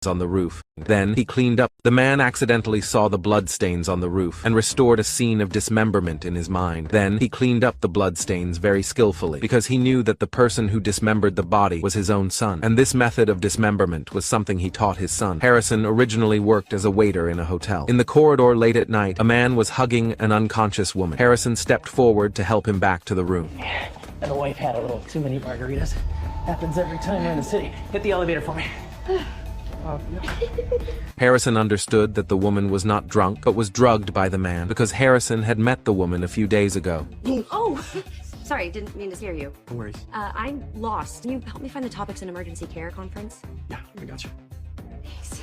on the roof. Then he cleaned up. The man accidentally saw the bloodstains on the roof and restored a scene of dismemberment in his mind. Then he cleaned up the bloodstains very skillfully because he knew that the person who dismembered the body was his own son, and this method of dismemberment was something he taught his son. Harrison originally worked as a waiter in a hotel. In the corridor late at night, a man was hugging an unconscious woman. Harrison stepped forward to help him back to the room. And the wife had a little too many margaritas. Happens every time we're in the city. Hit the elevator for me. Harrison understood that the woman was not drunk, but was drugged by the man because Harrison had met the woman a few days ago. Oh, sorry, didn't mean to scare you. No worries. I'm lost. Can you help me find the topics in emergency care conference? Yeah, I got you. Thanks.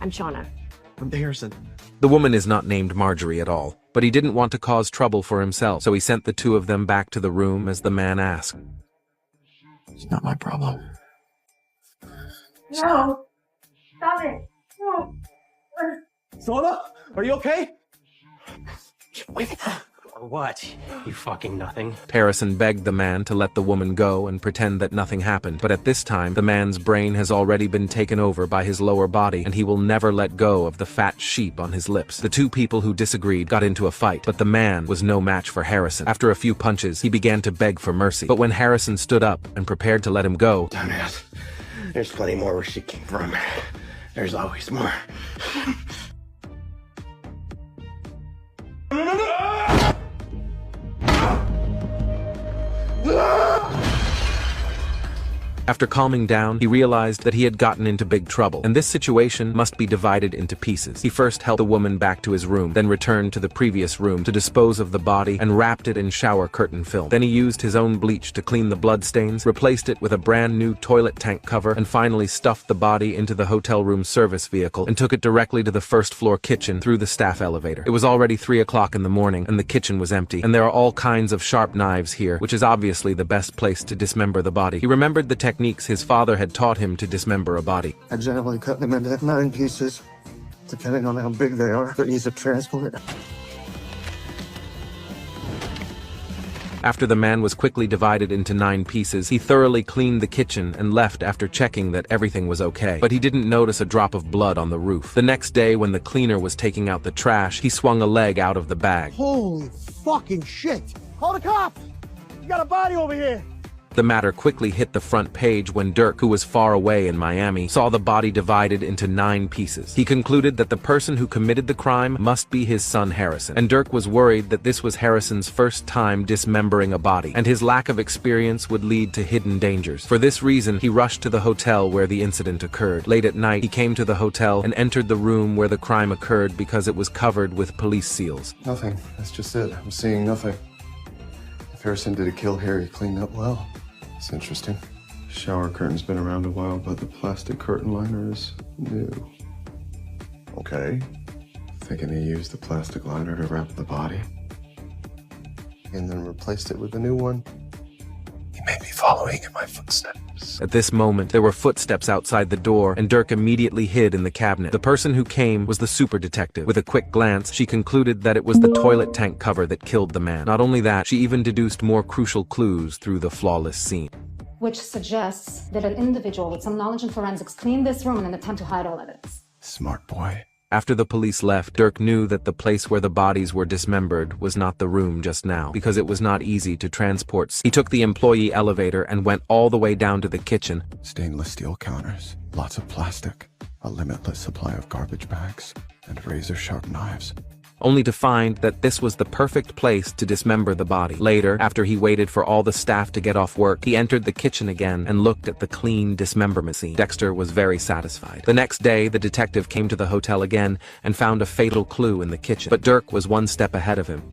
I'm Shauna. I'm Harrison. The woman is not named Marjorie at all, but he didn't want to cause trouble for himself, so he sent the two of them back to the room as the man asked. It's not my problem. No! Stop it! No! Shauna, are you okay? Wait, or what? You fucking nothing. Harrison begged the man to let the woman go and pretend that nothing happened, but at this time, the man's brain has already been taken over by his lower body, and he will never let go of the fat sheep on his lips. The two people who disagreed got into a fight, but the man was no match for Harrison. After a few punches, he began to beg for mercy, but when Harrison stood up and prepared to let him go, Dumbass. There's plenty more where she came from. There's always more. after calming down, he realized that he had gotten into big trouble, and this situation must be divided into pieces. He first helped the woman back to his room, then returned to the previous room to dispose of the body and wrapped it in shower curtain film. Then he used his own bleach to clean the bloodstains, replaced it with a brand new toilet tank cover, and finally stuffed the body into the hotel room service vehicle and took it directly to the first floor kitchen through the staff elevator. It was already 3 o'clock in the morning, and the kitchen was empty, and there are all kinds of sharp knives here, which is obviously the best place to dismember the body. He remembered the techniques his father had taught him to dismember a body. I generally cut them into 9 pieces, depending on how big they are, for ease of transport. After the man was quickly divided into 9 pieces, he thoroughly cleaned the kitchen and left after checking that everything was okay. But he didn't notice a drop of blood on the roof. The next day, when the cleaner was taking out the trash, he swung a leg out of the bag. Holy fucking shit! Call the cops! You got a body over here! The matter quickly hit the front page when Dirk, who was far away in Miami, saw the body divided into 9 pieces. He concluded that the person who committed the crime must be his son Harrison, and Dirk was worried that this was Harrison's first time dismembering a body, and his lack of experience would lead to hidden dangers. For this reason, he rushed to the hotel where the incident occurred. Late at night, he came to the hotel and entered the room where the crime occurred because it was covered with police seals. Nothing. That's just it. I'm seeing nothing. If Harrison did a kill here, he cleaned up well. It's interesting. Shower curtain's been around a while, but the plastic curtain liner is new. Okay. Thinking he used the plastic liner to wrap the body, and then replaced it with a new one. He may be following in my footsteps. At this moment, there were footsteps outside the door, and Dirk immediately hid in the cabinet. The person who came was the super detective. With a quick glance, she concluded that it was the toilet tank cover that killed the man. Not only that, she even deduced more crucial clues through the flawless scene. Which suggests that an individual with some knowledge in forensics cleaned this room in an attempt to hide all evidence. Smart boy. After the police left, Dirk knew that the place where the bodies were dismembered was not the room just now, because it was not easy to transport. He took the employee elevator and went all the way down to the kitchen. Stainless steel counters, lots of plastic, a limitless supply of garbage bags, and razor-sharp knives. Only to find that this was the perfect place to dismember the body. Later, after he waited for all the staff to get off work, he entered the kitchen again and looked at the clean dismemberment scene. Dexter was very satisfied. The next day, the detective came to the hotel again and found a fatal clue in the kitchen, but Dirk was 1 step ahead of him.